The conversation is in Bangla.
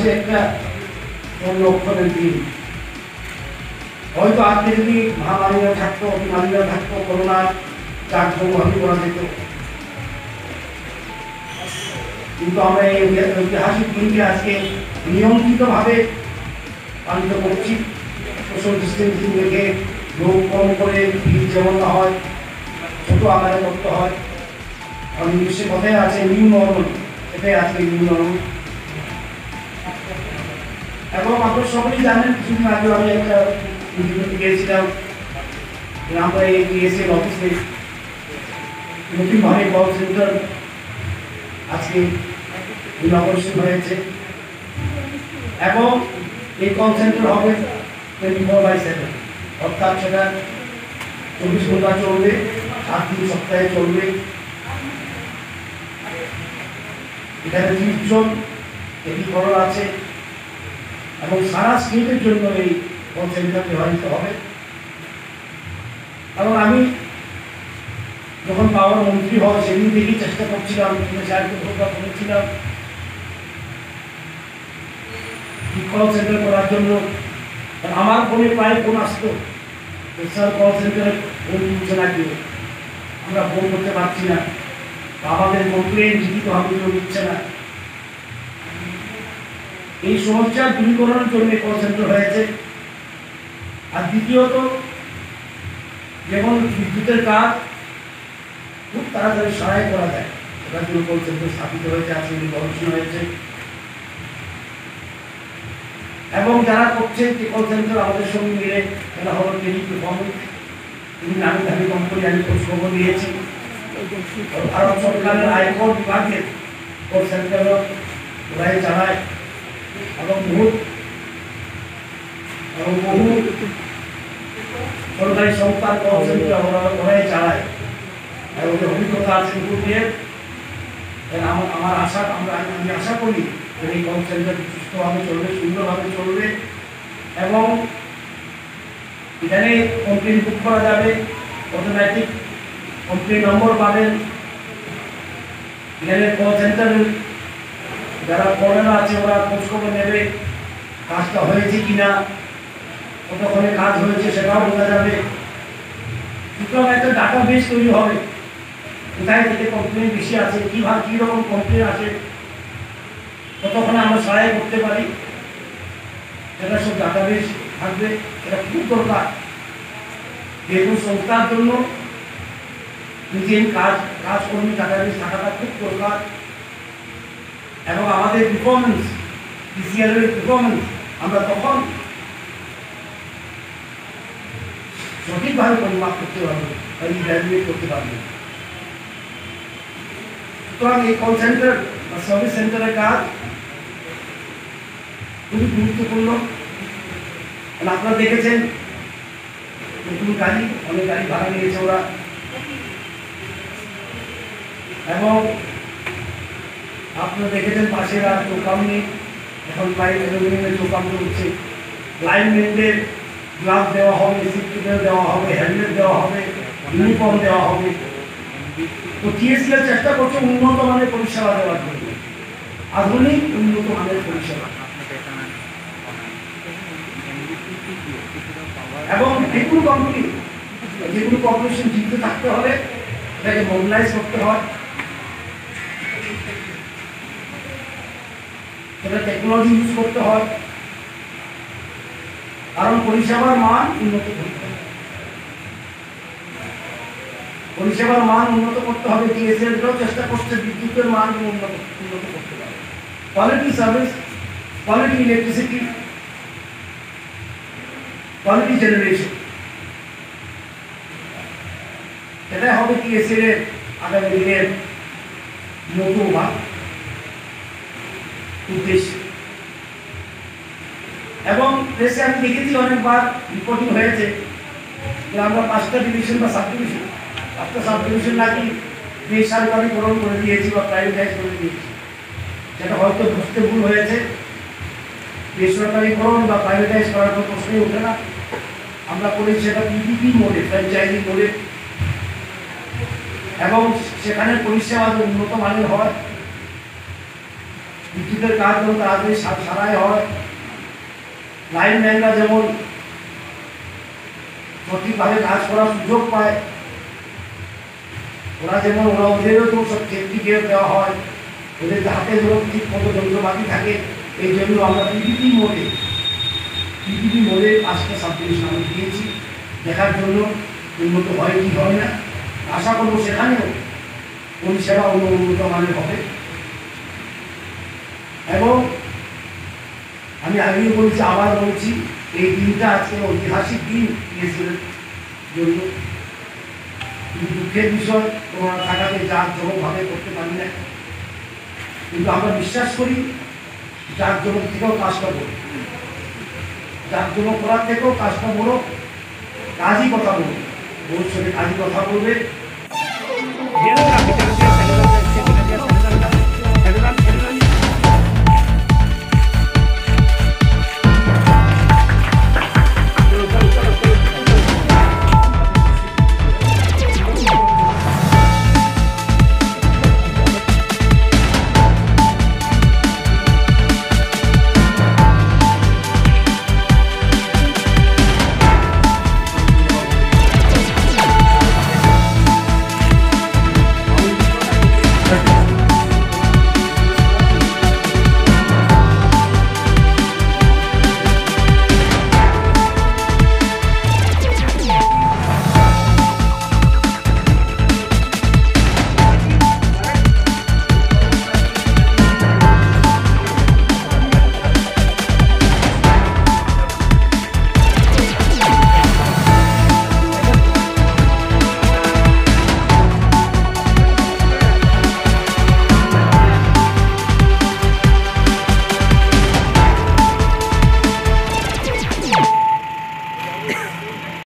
মাসে একটা লক্ষণের দিন। হয়তো আজকে যদি মহামারীরা থাকতো, অতিমারীরা থাকতো, করোনার জাঁকজমকভাবে করা যেত, কিন্তু আমরা এই ঐতিহাসিক দিনকে আজকে নিয়ন্ত্রিতভাবে পালিত করছি। সোশ্যাল ডিস্টেন্সিং রেখে, লোক কম করে, ভিড় যেমন না হয়, ছোট আকারে করতে হয়। আর ইংলিশে কথায় আছে নিউ নর্মাল, এটাই আজকে নিউ নর্মাল। এবং আপনারা সকলেই জানেন, কিছুদিন আগে আমি একটা ইন্টারভিউতে গিয়েছিলাম, আমরা এই ডিএসএল অফিসে নতুনভাবে কল সেন্টার আজকে ইনঅপারেশন হয়েছে এবং এই কল সেন্টার হবে 24/7, অর্থাৎ সেটা 24 ঘন্টা চলবে, 7 দিন সপ্তাহে চলবে। এখানে 30 জন টেলিকলার আছে এবং সারা স্টেটের জন্য এই কল সেন্টার ব্যবহৃত হবে। এবং আমি যখন পাওয়ার মন্ত্রী হয় সেদিন থেকেই চেষ্টা করছিলাম, করেছিলাম কল সেন্টার করার জন্য। আমার ফোনে প্রায় ফোন আসতো, স্যার কল সেন্টারে ফোন তুলছে না কেউ, আমরা ফোন করতে পারছি না, আমাদের কমপ্লেন লিখিতভাবে কেউ দিচ্ছে না। এই সমস্যা দূরীকরণের জন্য কল সেন্টার হয়েছে। আর দ্বিতীয়ত, যেমন বিদ্যুতের কাজ খুব তাড়াতাড়ি সহায় করা যায়, সেটার জন্য কল সেন্টার স্থাপিত হয়েছে, আজকে গবেষণা হয়েছে। এবং যারা করছে কল সেন্টার আমাদের সঙ্গে মিলে, তারা হলো টেলি পারফরমেন্স, তিনি নামি দামি কোম্পানি, আমি খোঁজখবর নিয়েছি। ভারত সরকারের আয়কর বিভাগের কল সেন্টারও ওরাই চালায় এবং বহু সরকারি সংস্থার কল সেন্টার ওরাই চালায়। আর ওদের অভিজ্ঞতা আছে উপর দিয়ে। আমার আশা, আমি আশা করি এই কল সেন্টার সুস্থভাবে চলবে, সুন্দরভাবে চলবে এবং এখানে কমপ্লেন বুক করা যাবে, অটোমেটিক কমপ্লেন নম্বর পাবেন। এখানে কল সেন্টারের যারা কর্নার আছে ওরা খোঁজখবর নেবে, কাজটা হয়েছে কিনা, কতক্ষণে কাজ হয়েছে সেটাও বোঝা যাবে। সুতরাং একটা ডাটা বেস তৈরি হবে, কোথায় থেকে কমপ্লেন বেশি আছে, কীভাবে কীরকম কমপ্লেন আছে, কতক্ষণে আমরা সহায় করতে পারি, সেটা সব ডাটাবেস থাকবে। এটা খুব দরকার, যেহেতু সংস্থার জন্য নিজের কাজকর্মী ডাটাবেস থাকাটা খুব দরকার। এবং আমাদের পারফরমেন্স, পিসিআরের পারফরমেন্স আমরা তখন সঠিকভাবে পরিমাপ করতে পারবো বা ইভ্যালুয়েট করতে পারবো। সুতরাং এই কল সেন্টার বা সার্ভিস সেন্টারের কাজ খুবই গুরুত্বপূর্ণ। আপনারা দেখেছেন নতুন গাড়ি, অনেক গাড়ি ভাড়া নিয়েছে ওরা, এবং আপনারা দেখেছেন পাশের আর দোকান নেই, এখন প্রায় দোকান হচ্ছে। লাইনম্যানদের গ্লাভ দেওয়া হবে, সেফটি বেল্ট দেওয়া হবে, হেলমেট দেওয়া হবে, ইউনিফর্ম দেওয়া হবে। তো টিএসসিএল চেষ্টা করছে উন্নত মানের পরিষেবা দেওয়ার জন্য, আধুনিক উন্নত মানের পরিষেবা। এবং যেগুলো কোম্পানি, যেগুলো কর্পোরেশন জিততে থাকতে হলে এটাকে মোবিলাইজ করতে হয়, সেটা টেকনোলজি ইউজ করতে হয়, কারণ পরিষেবার মান উন্নত করতে হবে। পরিষেবার মান উন্নত করতে হবে। টিএসএলটাও চেষ্টা করছে বিদ্যুতের মান উন্নত করতে হবে। Quality service, quality electricity, quality generation, এটাই হবে টিএসএল এর আগামী দিনের নতুন উদ্দেশ্য। এবং দেশে আমি দেখেছি অনেকবার রিপোর্টিং হয়েছে যে আমরা 5টা ডিভিশন বা সাব ডিভিশন, 5টা সাব ডিভিশন নাকি বেসরকারিকরণ করে দিয়েছি বা প্রাইভেটাইজ করে দিয়েছি। সেটা হয়তো বুঝতে ভুল হয়েছে। বেসরকারিকরণ বা প্রাইভেটাইজ করার কোনো প্রশ্নই ওঠে না। আমরা করেছি সেটা পিপিপি মোডে, ফ্র্যাঞ্চাইজি মোডে, এবং সেখানে পরিষেবা উন্নত মানের হয়। বিদ্যুতের কাজ যেমন তাড়াতাড়ি সারাই হয়, লাইনম্যানরা যেমন সঠিকভাবে কাজ করার সুযোগ পায়, ওদেরও তো সব সেফটি গিয়ার দেওয়া হয়, ওদের হাতে যেমন ঠিক মতো যন্ত্রপাতি থাকে। এই জন্য আমরা পিপিপি মোডে আজকে সাবডিভিশন আমি দিয়েছি দেখার জন্য উন্নত হয় কি হয় না। আশা করবো সেখানেও পরিষেবা উন্নত মানের হবে। এবং আমি আগেও বলছি, আবার বলছি, এই দিনটা আজকে ঐতিহাসিক দিন পিএসএলের জন্য। কিন্তু দুঃখের বিষয়, তোমরা থাকাতে জাঁকজমকভাবে করতে পারি না, কিন্তু আমরা বিশ্বাস করি জাঁকজমক থেকেও কাজটা করব, জাঁকজমক করার থেকেও কাজটা বড়। কাজই কথা বলবে, ভবিষ্যতে কাজই কথা বলবে।